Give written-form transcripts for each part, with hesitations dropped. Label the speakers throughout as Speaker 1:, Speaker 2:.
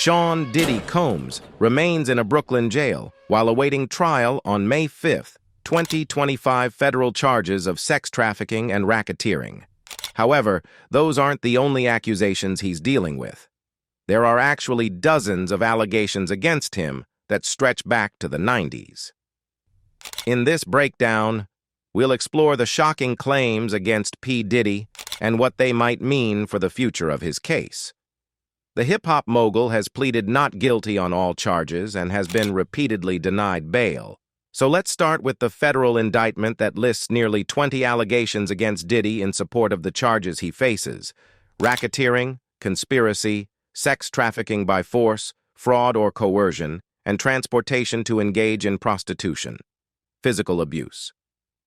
Speaker 1: Sean Diddy Combs remains in a Brooklyn jail while awaiting trial on May 5th, 2025 federal charges of sex trafficking and racketeering. However, those aren't the only accusations he's dealing with. There are actually dozens of allegations against him that stretch back to the 90s. In this breakdown, we'll explore the shocking claims against P. Diddy and what they might mean for the future of his case. The hip-hop mogul has pleaded not guilty on all charges and has been repeatedly denied bail. So let's start with the federal indictment that lists nearly 20 allegations against Diddy in support of the charges he faces: racketeering, conspiracy, sex trafficking by force, fraud or coercion, and transportation to engage in prostitution. Physical abuse.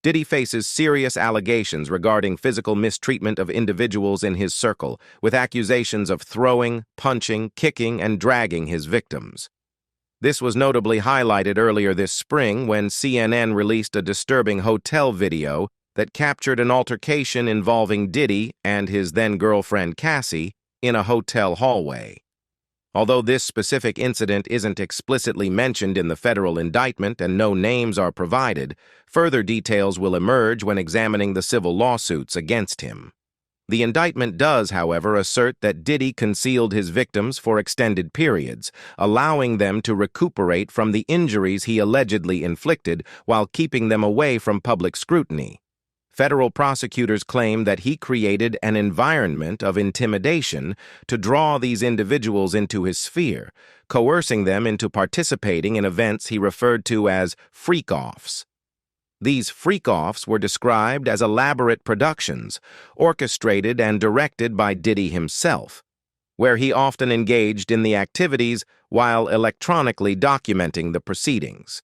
Speaker 1: Diddy faces serious allegations regarding physical mistreatment of individuals in his circle, with accusations of throwing, punching, kicking, and dragging his victims. This was notably highlighted earlier this spring when CNN released a disturbing hotel video that captured an altercation involving Diddy and his then-girlfriend Cassie in a hotel hallway. Although this specific incident isn't explicitly mentioned in the federal indictment and no names are provided, further details will emerge when examining the civil lawsuits against him. The indictment does, however, assert that Diddy concealed his victims for extended periods, allowing them to recuperate from the injuries he allegedly inflicted while keeping them away from public scrutiny. Federal prosecutors claim that he created an environment of intimidation to draw these individuals into his sphere, coercing them into participating in events he referred to as freak-offs. These freak-offs were described as elaborate productions, orchestrated and directed by Diddy himself, where he often engaged in the activities while electronically documenting the proceedings.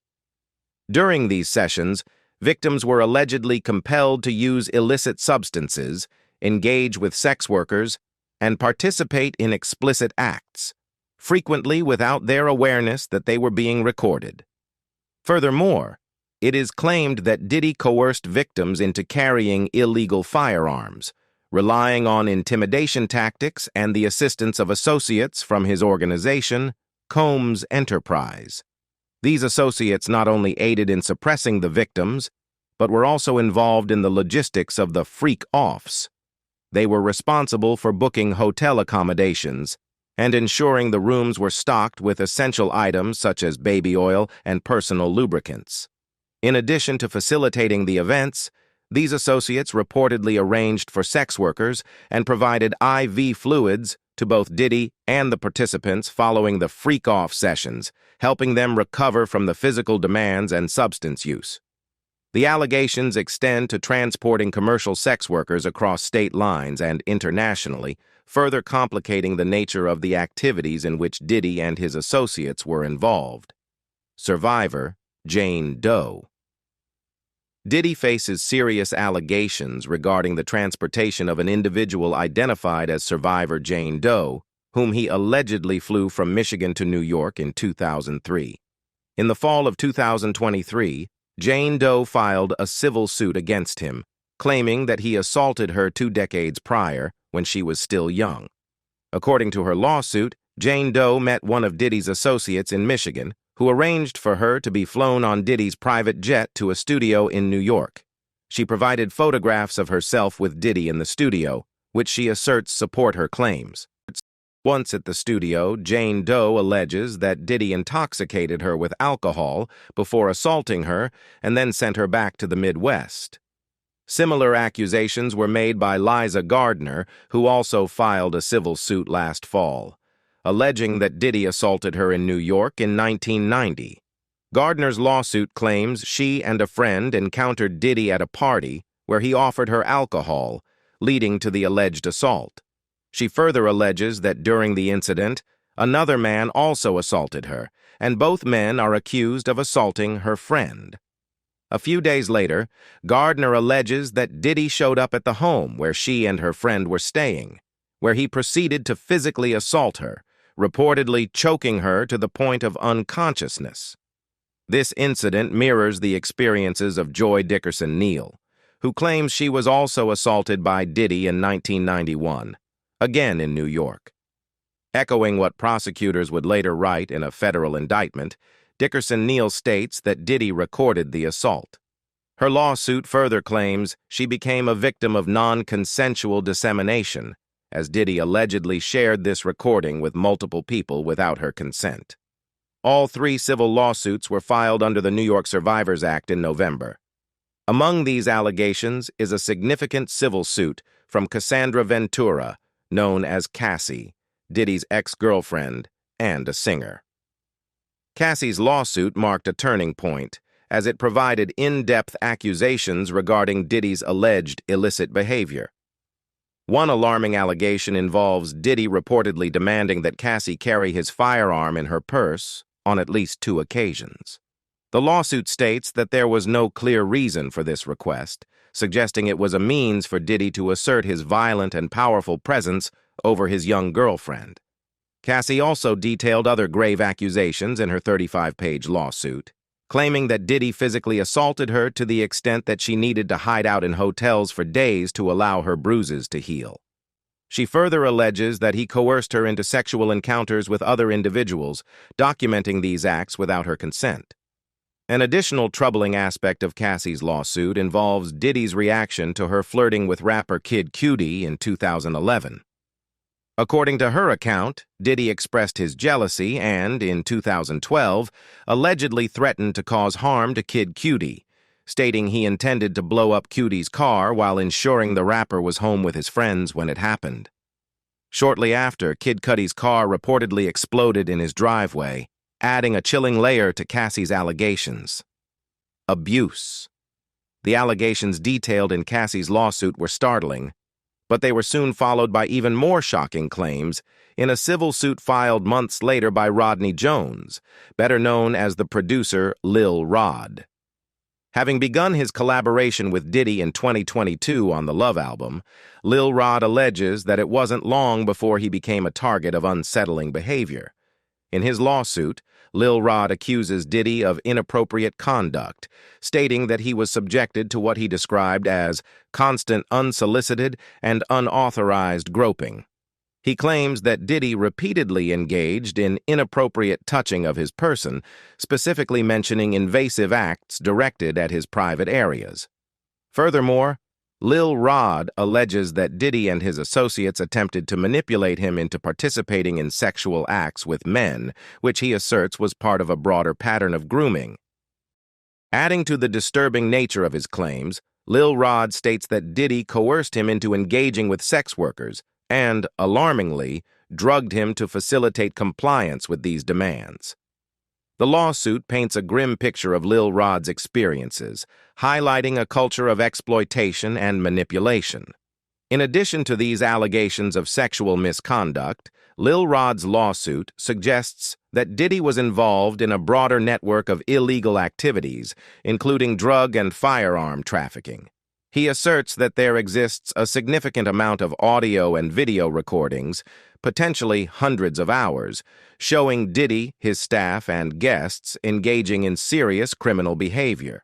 Speaker 1: During these sessions, victims were allegedly compelled to use illicit substances, engage with sex workers, and participate in explicit acts, frequently without their awareness that they were being recorded. Furthermore, it is claimed that Diddy coerced victims into carrying illegal firearms, relying on intimidation tactics and the assistance of associates from his organization, Combs Enterprise. These associates not only aided in suppressing the victims, but were also involved in the logistics of the freak-offs. They were responsible for booking hotel accommodations and ensuring the rooms were stocked with essential items such as baby oil and personal lubricants. In addition to facilitating the events, these associates reportedly arranged for sex workers and provided IV fluids to both Diddy and the participants following the freak-off sessions, helping them recover from the physical demands and substance use. The allegations extend to transporting commercial sex workers across state lines and internationally, further complicating the nature of the activities in which Diddy and his associates were involved. Survivor, Jane Doe. Diddy faces serious allegations regarding the transportation of an individual identified as survivor Jane Doe, whom he allegedly flew from Michigan to New York in 2003. In the fall of 2023, Jane Doe filed a civil suit against him, claiming that he assaulted her 2 decades prior when she was still young. According to her lawsuit, Jane Doe met one of Diddy's associates in Michigan, who arranged for her to be flown on Diddy's private jet to a studio in New York. She provided photographs of herself with Diddy in the studio, which she asserts support her claims. Once at the studio, Jane Doe alleges that Diddy intoxicated her with alcohol before assaulting her and then sent her back to the Midwest. Similar accusations were made by Liza Gardner, who also filed a civil suit last fall, alleging that Diddy assaulted her in New York in 1990. Gardner's lawsuit claims she and a friend encountered Diddy at a party where he offered her alcohol, leading to the alleged assault. She further alleges that during the incident, another man also assaulted her, and both men are accused of assaulting her friend. A few days later, Gardner alleges that Diddy showed up at the home where she and her friend were staying, where he proceeded to physically assault her, reportedly choking her to the point of unconsciousness. This incident mirrors the experiences of Joy Dickerson-Neal, who claims she was also assaulted by Diddy in 1991, again in New York. Echoing what prosecutors would later write in a federal indictment, Dickerson-Neal states that Diddy recorded the assault. Her lawsuit further claims she became a victim of non-consensual dissemination, as Diddy allegedly shared this recording with multiple people without her consent. All three civil lawsuits were filed under the New York Survivors Act in November. Among these allegations is a significant civil suit from Cassie Ventura, known as Cassie, Diddy's ex-girlfriend and a singer. Cassie's lawsuit marked a turning point, as it provided in-depth accusations regarding Diddy's alleged illicit behavior. One alarming allegation involves Diddy reportedly demanding that Cassie carry his firearm in her purse on at least 2 occasions. The lawsuit states that there was no clear reason for this request, suggesting it was a means for Diddy to assert his violent and powerful presence over his young girlfriend. Cassie also detailed other grave accusations in her 35-page lawsuit, claiming that Diddy physically assaulted her to the extent that she needed to hide out in hotels for days to allow her bruises to heal. She further alleges that he coerced her into sexual encounters with other individuals, documenting these acts without her consent. An additional troubling aspect of Cassie's lawsuit involves Diddy's reaction to her flirting with rapper Kid Cudi in 2011. According to her account, Diddy expressed his jealousy and, in 2012, allegedly threatened to cause harm to Kid Cudi, stating he intended to blow up Cudi's car while ensuring the rapper was home with his friends when it happened. Shortly after, Kid Cudi's car reportedly exploded in his driveway, adding a chilling layer to Cassie's allegations. Abuse. The allegations detailed in Cassie's lawsuit were startling, but they were soon followed by even more shocking claims in a civil suit filed months later by Rodney Jones, better known as the producer Lil Rod. Having begun his collaboration with Diddy in 2022 on the Love album, Lil Rod alleges that it wasn't long before he became a target of unsettling behavior. In his lawsuit, Lil Rod accuses Diddy of inappropriate conduct, stating that he was subjected to what he described as constant unsolicited and unauthorized groping. He claims that Diddy repeatedly engaged in inappropriate touching of his person, specifically mentioning invasive acts directed at his private areas. Furthermore, Lil Rod alleges that Diddy and his associates attempted to manipulate him into participating in sexual acts with men, which he asserts was part of a broader pattern of grooming. Adding to the disturbing nature of his claims, Lil Rod states that Diddy coerced him into engaging with sex workers and, alarmingly, drugged him to facilitate compliance with these demands. The lawsuit paints a grim picture of Lil Rod's experiences, highlighting a culture of exploitation and manipulation. In addition to these allegations of sexual misconduct, Lil Rod's lawsuit suggests that Diddy was involved in a broader network of illegal activities, including drug and firearm trafficking. He asserts that there exists a significant amount of audio and video recordings, potentially hundreds of hours, showing Diddy, his staff, and guests engaging in serious criminal behavior.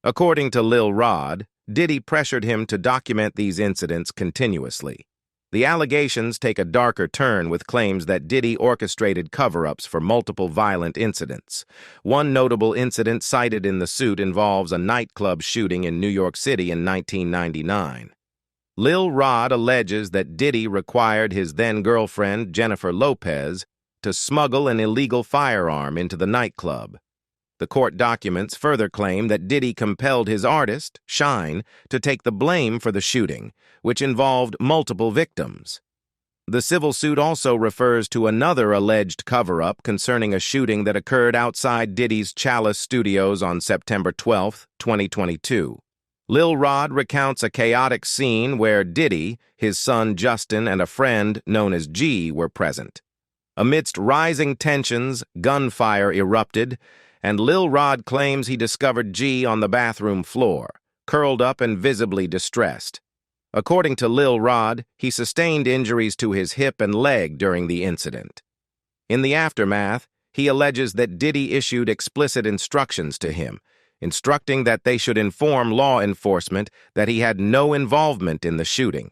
Speaker 1: According to Lil Rod, Diddy pressured him to document these incidents continuously. The allegations take a darker turn with claims that Diddy orchestrated cover-ups for multiple violent incidents. One notable incident cited in the suit involves a nightclub shooting in New York City in 1999. Lil Rod alleges that Diddy required his then-girlfriend, Jennifer Lopez, to smuggle an illegal firearm into the nightclub. The court documents further claim that Diddy compelled his artist, Shine, to take the blame for the shooting, which involved multiple victims. The civil suit also refers to another alleged cover-up concerning a shooting that occurred outside Diddy's Chalice Studios on September 12, 2022. Lil Rod recounts a chaotic scene where Diddy, his son Justin, and a friend known as G were present. Amidst rising tensions, gunfire erupted, and Lil Rod claims he discovered G on the bathroom floor, curled up and visibly distressed. According to Lil Rod, he sustained injuries to his hip and leg during the incident. In the aftermath, he alleges that Diddy issued explicit instructions to him, instructing that they should inform law enforcement that he had no involvement in the shooting.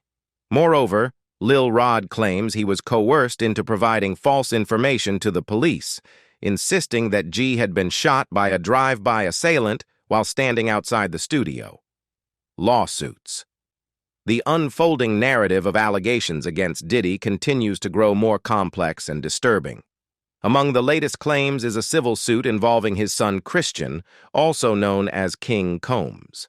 Speaker 1: Moreover, Lil Rod claims he was coerced into providing false information to the police, insisting that G had been shot by a drive-by assailant while standing outside the studio. Lawsuits. The unfolding narrative of allegations against Diddy continues to grow more complex and disturbing. Among the latest claims is a civil suit involving his son Christian, also known as King Combs.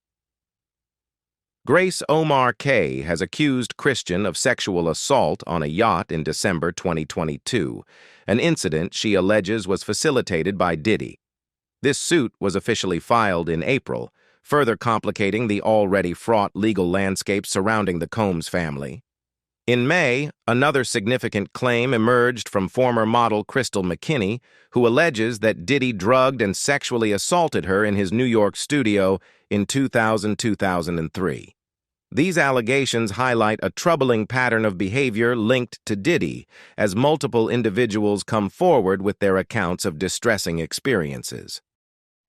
Speaker 1: Grace Omar K. has accused Christian of sexual assault on a yacht in December 2022, an incident she alleges was facilitated by Diddy. This suit was officially filed in April, further complicating the already fraught legal landscape surrounding the Combs family. In May, another significant claim emerged from former model Crystal McKinney, who alleges that Diddy drugged and sexually assaulted her in his New York studio in 2000-2003. These allegations highlight a troubling pattern of behavior linked to Diddy, as multiple individuals come forward with their accounts of distressing experiences.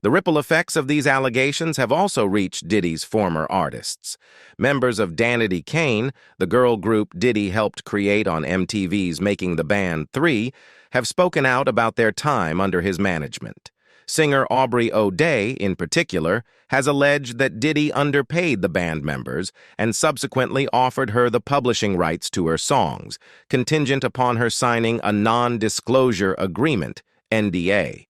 Speaker 1: The ripple effects of these allegations have also reached Diddy's former artists. Members of Danity Kane, the girl group Diddy helped create on MTV's Making the Band 3, have spoken out about their time under his management. Singer Aubrey O'Day, in particular, has alleged that Diddy underpaid the band members and subsequently offered her the publishing rights to her songs, contingent upon her signing a non-disclosure agreement, NDA.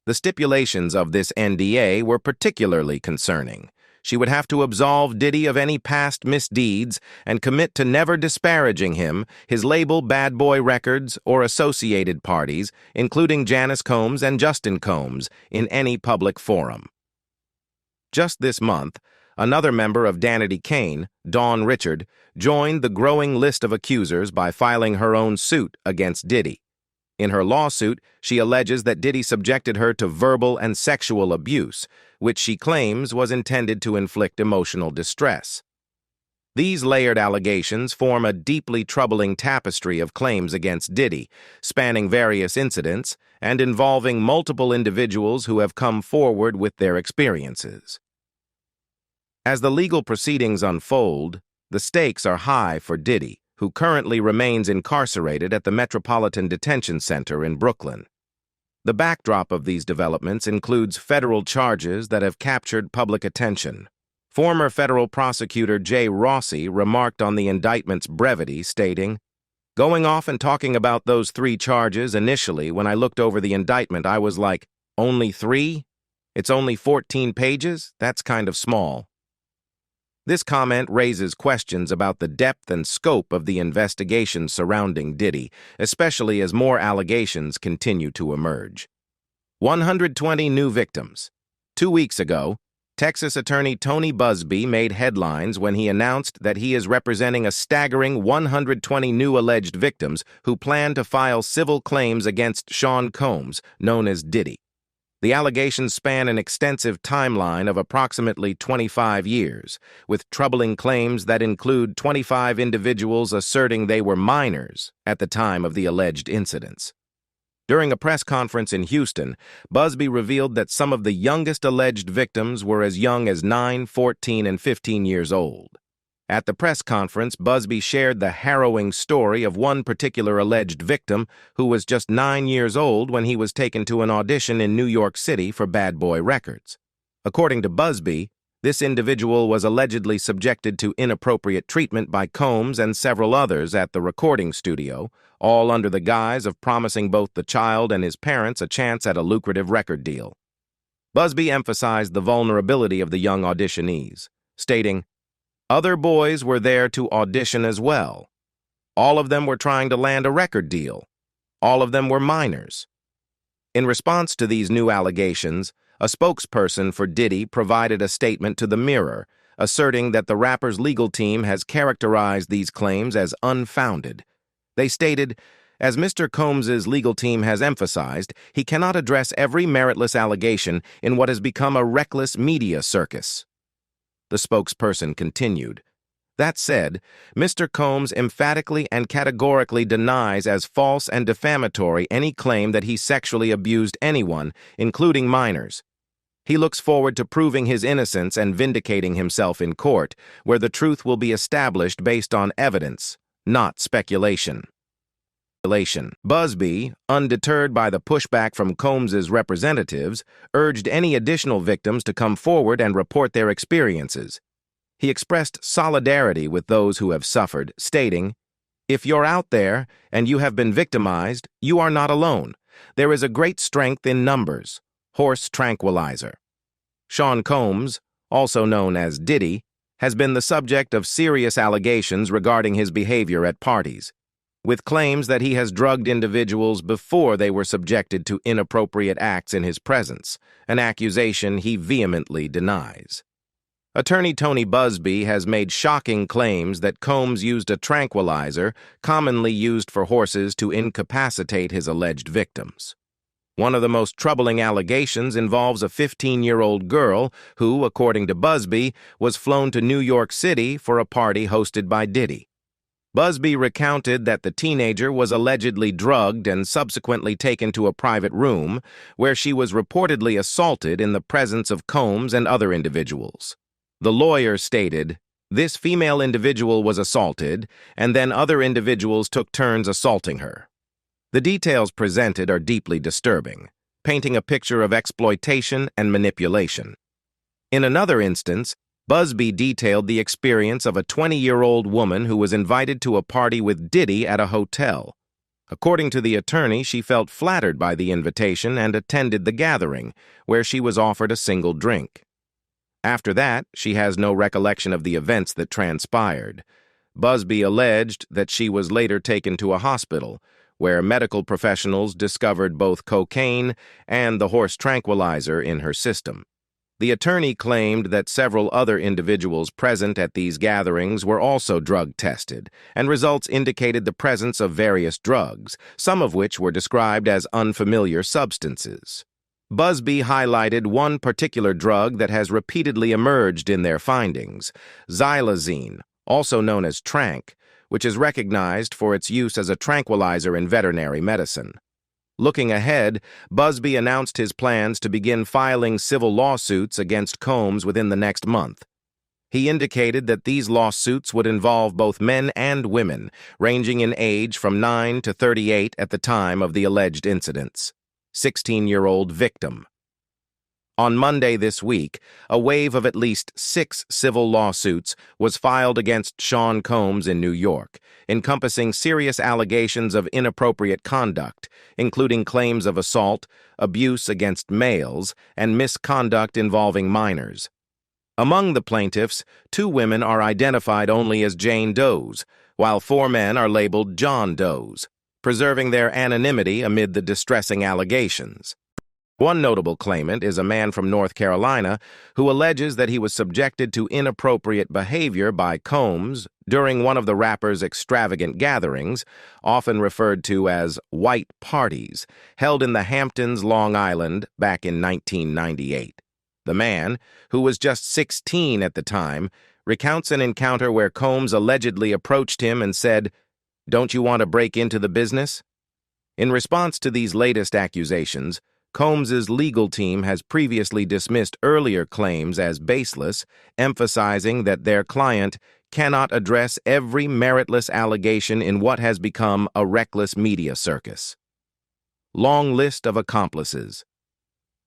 Speaker 1: The stipulations of this NDA were particularly concerning. She would have to absolve Diddy of any past misdeeds and commit to never disparaging him, his label Bad Boy Records, or associated parties, including Janice Combs and Justin Combs, in any public forum. Just this month, another member of Danity Kane, Dawn Richard, joined the growing list of accusers by filing her own suit against Diddy. In her lawsuit, she alleges that Diddy subjected her to verbal and sexual abuse, which she claims was intended to inflict emotional distress. These layered allegations form a deeply troubling tapestry of claims against Diddy, spanning various incidents and involving multiple individuals who have come forward with their experiences. As the legal proceedings unfold, the stakes are high for Diddy, who currently remains incarcerated at the Metropolitan Detention Center in Brooklyn. The backdrop of these developments includes federal charges that have captured public attention. Former federal prosecutor J. Rossy remarked on the indictment's brevity, stating, "Going off and talking about those 3 charges initially, when I looked over the indictment, I was like, only 3? It's only 14 pages? That's kind of small." This comment raises questions about the depth and scope of the investigation surrounding Diddy, especially as more allegations continue to emerge. 120 new victims. 2 weeks ago, Texas attorney Tony Buzbee made headlines when he announced that he is representing a staggering 120 new alleged victims who plan to file civil claims against Sean Combs, known as Diddy. The allegations span an extensive timeline of approximately 25 years, with troubling claims that include 25 individuals asserting they were minors at the time of the alleged incidents. During a press conference in Houston, Buzbee revealed that some of the youngest alleged victims were as young as 9, 14, and 15 years old. At the press conference, Buzbee shared the harrowing story of one particular alleged victim who was just 9 years old when he was taken to an audition in New York City for Bad Boy Records. According to Buzbee, this individual was allegedly subjected to inappropriate treatment by Combs and several others at the recording studio, all under the guise of promising both the child and his parents a chance at a lucrative record deal. Buzbee emphasized the vulnerability of the young auditionees, stating, "Other boys were there to audition as well. All of them were trying to land a record deal. All of them were minors." In response to these new allegations, a spokesperson for Diddy provided a statement to the Mirror, asserting that the rapper's legal team has characterized these claims as unfounded. They stated, "As Mr. Combs's legal team has emphasized, he cannot address every meritless allegation in what has become a reckless media circus." The spokesperson continued, "That said, Mr. Combs emphatically and categorically denies as false and defamatory any claim that he sexually abused anyone, including minors. He looks forward to proving his innocence and vindicating himself in court, where the truth will be established based on evidence, not speculation. Busby, undeterred by the pushback from Combs's representatives, urged any additional victims to come forward and report their experiences. He expressed solidarity with those who have suffered, stating, "If you're out there and you have been victimized, you are not alone. There is a great strength in numbers." Horse tranquilizer. Sean Combs, also known as Diddy, has been the subject of serious allegations regarding his behavior at parties, with claims that he has drugged individuals before they were subjected to inappropriate acts in his presence, an accusation he vehemently denies. Attorney Tony Busby has made shocking claims that Combs used a tranquilizer commonly used for horses to incapacitate his alleged victims. One of the most troubling allegations involves a 15-year-old girl who, according to Busby, was flown to New York City for a party hosted by Diddy. Busby recounted that the teenager was allegedly drugged and subsequently taken to a private room where she was reportedly assaulted in the presence of Combs and other individuals. The lawyer stated, "This female individual was assaulted, and then other individuals took turns assaulting her." The details presented are deeply disturbing, painting a picture of exploitation and manipulation. In another instance, Busby detailed the experience of a 20-year-old woman who was invited to a party with Diddy at a hotel. According to the attorney, she felt flattered by the invitation and attended the gathering, where she was offered a single drink. After that, she has no recollection of the events that transpired. Busby alleged that she was later taken to a hospital, where medical professionals discovered both cocaine and the horse tranquilizer in her system. The attorney claimed that several other individuals present at these gatherings were also drug tested, and results indicated the presence of various drugs, some of which were described as unfamiliar substances. Busby highlighted one particular drug that has repeatedly emerged in their findings, Xylazine, also known as tranq, which is recognized for its use as a tranquilizer in veterinary medicine. Looking ahead, Busby announced his plans to begin filing civil lawsuits against Combs within the next month. He indicated that these lawsuits would involve both men and women, ranging in age from 9 to 38 at the time of the alleged incidents. 16-year-old victim. On Monday this week, a wave of at least 6 civil lawsuits was filed against Sean Combs in New York, encompassing serious allegations of inappropriate conduct, including claims of assault, abuse against males, and misconduct involving minors. Among the plaintiffs, 2 women are identified only as Jane Does, while 4 men are labeled John Does, preserving their anonymity amid the distressing allegations. One notable claimant is a man from North Carolina who alleges that he was subjected to inappropriate behavior by Combs during one of the rapper's extravagant gatherings, often referred to as white parties, held in the Hamptons, Long Island, back in 1998. The man, who was just 16 at the time, recounts an encounter where Combs allegedly approached him and said, "Don't you want to break into the business?" In response to these latest accusations, Combs's legal team has previously dismissed earlier claims as baseless, emphasizing that their client cannot address every meritless allegation in what has become a reckless media circus. Long list of accomplices.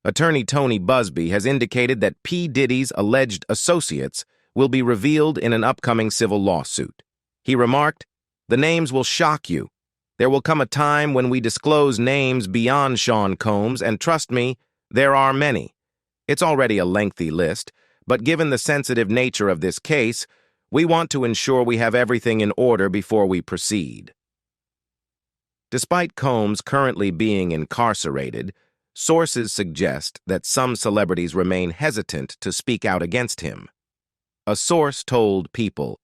Speaker 1: Attorney Tony Busby has indicated that P. Diddy's alleged associates will be revealed in an upcoming civil lawsuit. He remarked, "The names will shock you. There will come a time when we disclose names beyond Sean Combs, and trust me, there are many. It's already a lengthy list, but given the sensitive nature of this case, we want to ensure we have everything in order before we proceed." Despite Combs currently being incarcerated, sources suggest that some celebrities remain hesitant to speak out against him. A source told People,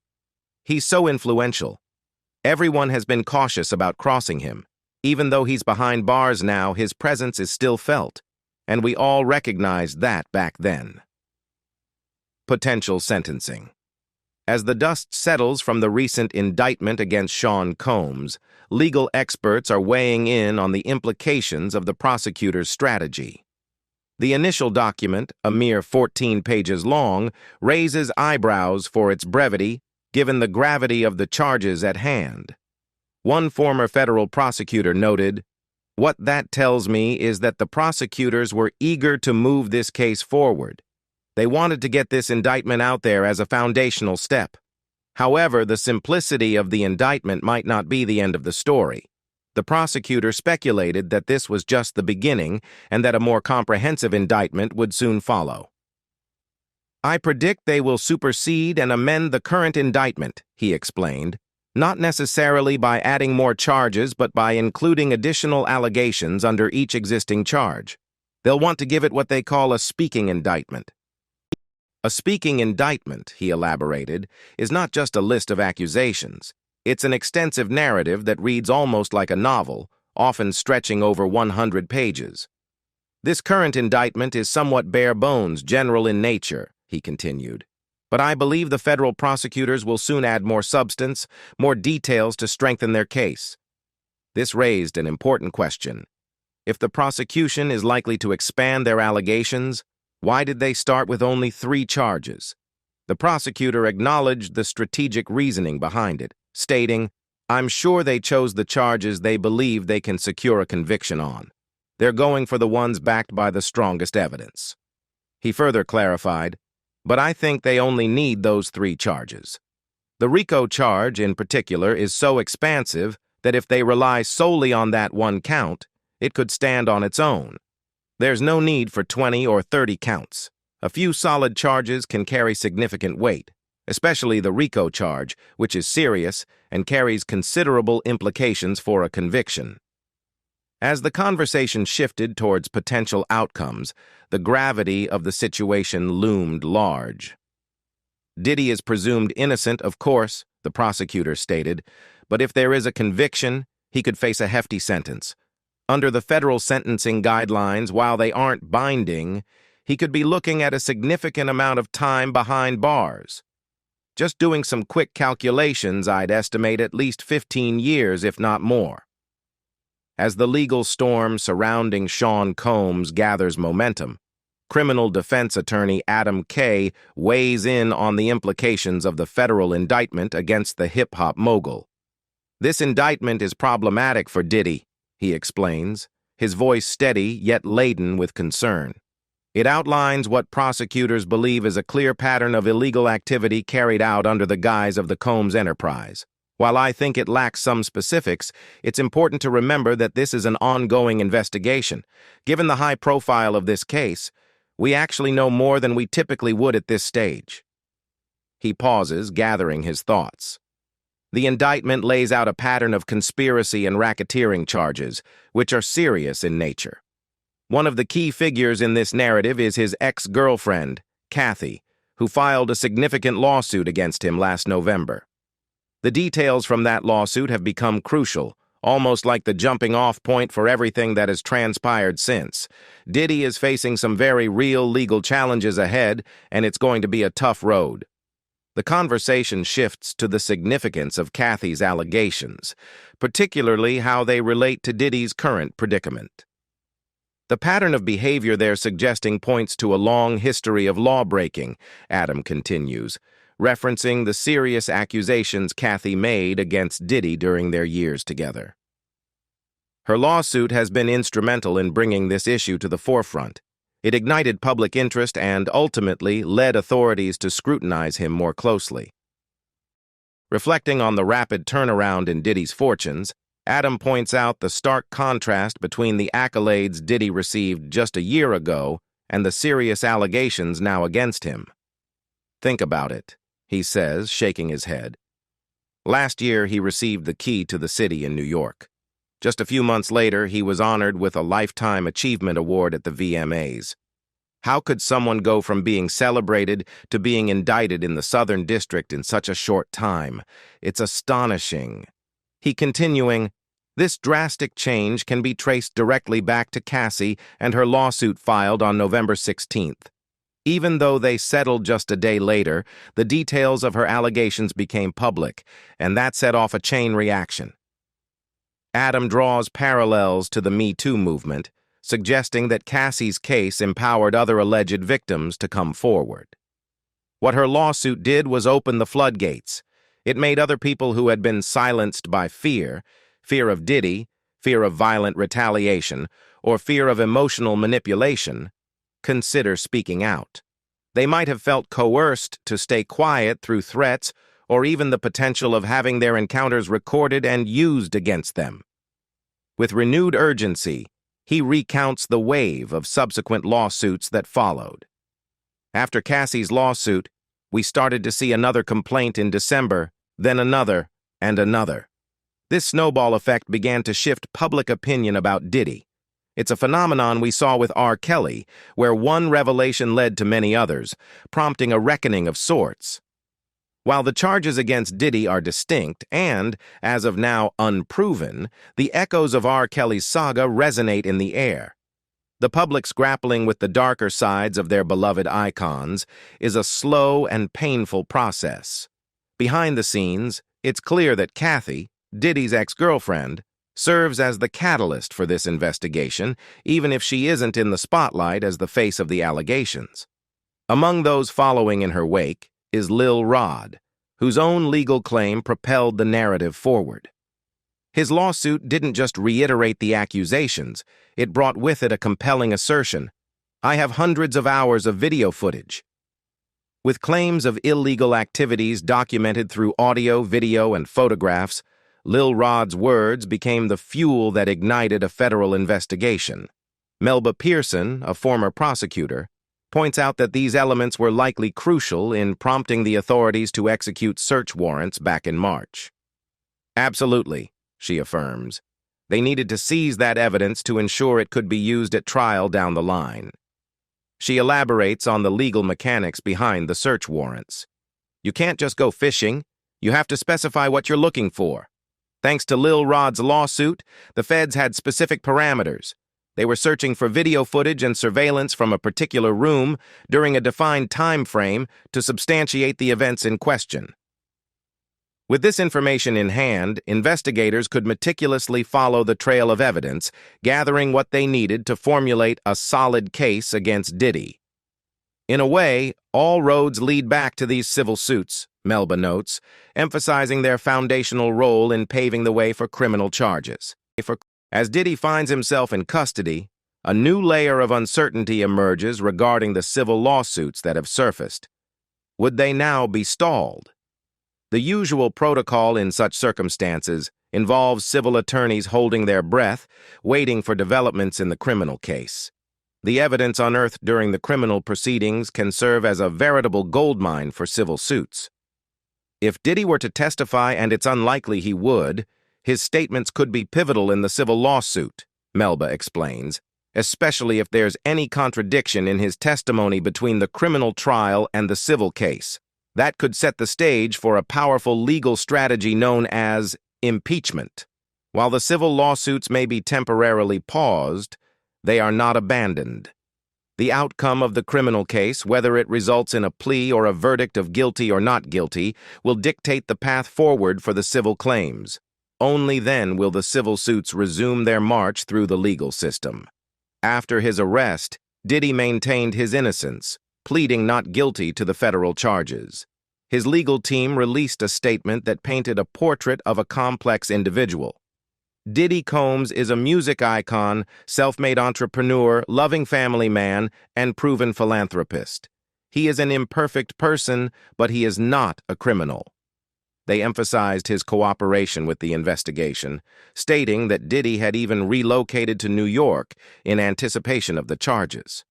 Speaker 1: "He's so influential. Everyone has been cautious about crossing him. Even though he's behind bars now, his presence is still felt, and we all recognized that back then." Potential sentencing. As the dust settles from the recent indictment against Sean Combs, legal experts are weighing in on the implications of the prosecutor's strategy. The initial document, a mere 14 pages long, raises eyebrows for its brevity given the gravity of the charges at hand. One former federal prosecutor noted, "What that tells me is that the prosecutors were eager to move this case forward. They wanted to get this indictment out there as a foundational step. However, the simplicity of the indictment might not be the end of the story. The prosecutor speculated that this was just the beginning and that a more comprehensive indictment would soon follow. I predict they will supersede and amend the current indictment," he explained, "not necessarily by adding more charges but by including additional allegations under each existing charge. They'll want to give it what they call a speaking indictment." A speaking indictment, he elaborated, is not just a list of accusations. It's an extensive narrative that reads almost like a novel, often stretching over 100 pages. "This current indictment is somewhat bare bones, general in nature," he continued. "But I believe the federal prosecutors will soon add more substance, more details to strengthen their case." This raised an important question. If the prosecution is likely to expand their allegations, why did they start with only 3 charges? The prosecutor acknowledged the strategic reasoning behind it, stating, "I'm sure they chose the charges they believe they can secure a conviction on. They're going for the ones backed by the strongest evidence." He further clarified, "But I think they only need those 3 charges. The RICO charge, in particular, is so expansive that if they rely solely on that one count, it could stand on its own. There's no need for 20 or 30 counts. A few solid charges can carry significant weight, especially the RICO charge, which is serious and carries considerable implications for a conviction." As the conversation shifted towards potential outcomes, the gravity of the situation loomed large. "Diddy is presumed innocent, of course," the prosecutor stated, "but if there is a conviction, he could face a hefty sentence. Under the federal sentencing guidelines, while they aren't binding, he could be looking at a significant amount of time behind bars. Just doing some quick calculations, I'd estimate at least 15 years, if not more." As the legal storm surrounding Sean Combs gathers momentum, criminal defense attorney Adam Kay weighs in on the implications of the federal indictment against the hip-hop mogul. "This indictment is problematic for Diddy," he explains, his voice steady yet laden with concern. "It outlines what prosecutors believe is a clear pattern of illegal activity carried out under the guise of the Combs enterprise. While I think it lacks some specifics, it's important to remember that this is an ongoing investigation. Given the high profile of this case, we actually know more than we typically would at this stage." He pauses, gathering his thoughts. The indictment lays out a pattern of conspiracy and racketeering charges, which are serious in nature. One of the key figures in this narrative is his ex-girlfriend, Kathy, who filed a significant lawsuit against him last November. The details from that lawsuit have become crucial, almost like the jumping-off point for everything that has transpired since. Diddy is facing some very real legal challenges ahead, and it's going to be a tough road. The conversation shifts to the significance of Kathy's allegations, particularly how they relate to Diddy's current predicament. "The pattern of behavior they're suggesting points to a long history of law-breaking," Adam continues, referencing the serious accusations Kathy made against Diddy during their years together. Her lawsuit has been instrumental in bringing this issue to the forefront. It ignited public interest and, ultimately, led authorities to scrutinize him more closely. Reflecting on the rapid turnaround in Diddy's fortunes, Adam points out the stark contrast between the accolades Diddy received just a year ago and the serious allegations now against him. "Think about it," he says, shaking his head. "Last year, he received the key to the city in New York. Just a few months later, he was honored with a Lifetime Achievement Award at the VMAs. How could someone go from being celebrated to being indicted in the Southern District in such a short time? It's astonishing." He continuing, "This drastic change can be traced directly back to Cassie and her lawsuit filed on November 16th. Even though they settled just a day later, the details of her allegations became public, and that set off a chain reaction." Adam draws parallels to the Me Too movement, suggesting that Cassie's case empowered other alleged victims to come forward. What her lawsuit did was open the floodgates. It made other people who had been silenced by fear, fear of Diddy, fear of violent retaliation, or fear of emotional manipulation, consider speaking out. They might have felt coerced to stay quiet through threats or even the potential of having their encounters recorded and used against them. With renewed urgency, he recounts the wave of subsequent lawsuits that followed. After Cassie's lawsuit, we started to see another complaint in December, then another, and another. This snowball effect began to shift public opinion about Diddy. It's a phenomenon we saw with R. Kelly, where one revelation led to many others, prompting a reckoning of sorts. While the charges against Diddy are distinct and, as of now, unproven, the echoes of R. Kelly's saga resonate in the air. The public's grappling with the darker sides of their beloved icons is a slow and painful process. Behind the scenes, it's clear that Kathy, Diddy's ex-girlfriend, serves as the catalyst for this investigation, even if she isn't in the spotlight as the face of the allegations. Among those following in her wake is Lil Rod, whose own legal claim propelled the narrative forward. His lawsuit didn't just reiterate the accusations, it brought with it a compelling assertion. I have hundreds of hours of video footage. With claims of illegal activities documented through audio, video, and photographs, Lil Rod's words became the fuel that ignited a federal investigation. Melba Pearson, a former prosecutor, points out that these elements were likely crucial in prompting the authorities to execute search warrants back in March. Absolutely, she affirms. They needed to seize that evidence to ensure it could be used at trial down the line. She elaborates on the legal mechanics behind the search warrants. You can't just go fishing. You have to specify what you're looking for. Thanks to Lil Rod's lawsuit, the feds had specific parameters. They were searching for video footage and surveillance from a particular room during a defined time frame to substantiate the events in question. With this information in hand, investigators could meticulously follow the trail of evidence, gathering what they needed to formulate a solid case against Diddy. In a way, all roads lead back to these civil suits, Melba notes, emphasizing their foundational role in paving the way for criminal charges. As Diddy finds himself in custody, a new layer of uncertainty emerges regarding the civil lawsuits that have surfaced. Would they now be stalled? The usual protocol in such circumstances involves civil attorneys holding their breath, waiting for developments in the criminal case. The evidence unearthed during the criminal proceedings can serve as a veritable goldmine for civil suits. If Diddy were to testify, and it's unlikely he would, his statements could be pivotal in the civil lawsuit, Melba explains, especially if there's any contradiction in his testimony between the criminal trial and the civil case. That could set the stage for a powerful legal strategy known as impeachment. While the civil lawsuits may be temporarily paused, they are not abandoned. The outcome of the criminal case, whether it results in a plea or a verdict of guilty or not guilty, will dictate the path forward for the civil claims. Only then will the civil suits resume their march through the legal system. After his arrest, Diddy maintained his innocence, pleading not guilty to the federal charges. His legal team released a statement that painted a portrait of a complex individual. Diddy Combs is a music icon, self-made entrepreneur, loving family man, and proven philanthropist. He is an imperfect person, but he is not a criminal. They emphasized his cooperation with the investigation, stating that Diddy had even relocated to New York in anticipation of the charges.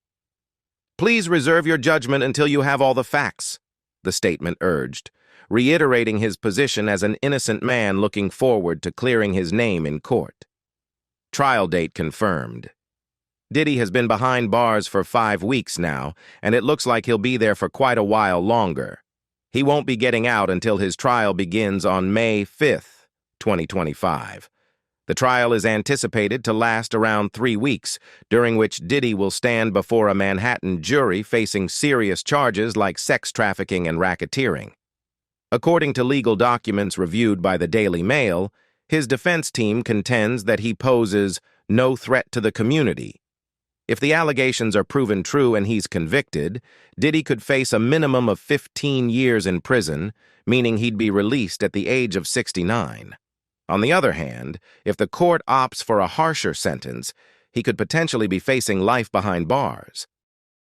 Speaker 1: Please reserve your judgment until you have all the facts, the statement urged, reiterating his position as an innocent man looking forward to clearing his name in court. Trial date confirmed. Diddy has been behind bars for 5 weeks now, and it looks like he'll be there for quite a while longer. He won't be getting out until his trial begins on May 5th, 2025. The trial is anticipated to last around 3 weeks, during which Diddy will stand before a Manhattan jury facing serious charges like sex trafficking and racketeering. According to legal documents reviewed by the Daily Mail, his defense team contends that he poses no threat to the community. If the allegations are proven true and he's convicted, Diddy could face a minimum of 15 years in prison, meaning he'd be released at the age of 69. On the other hand, if the court opts for a harsher sentence, he could potentially be facing life behind bars.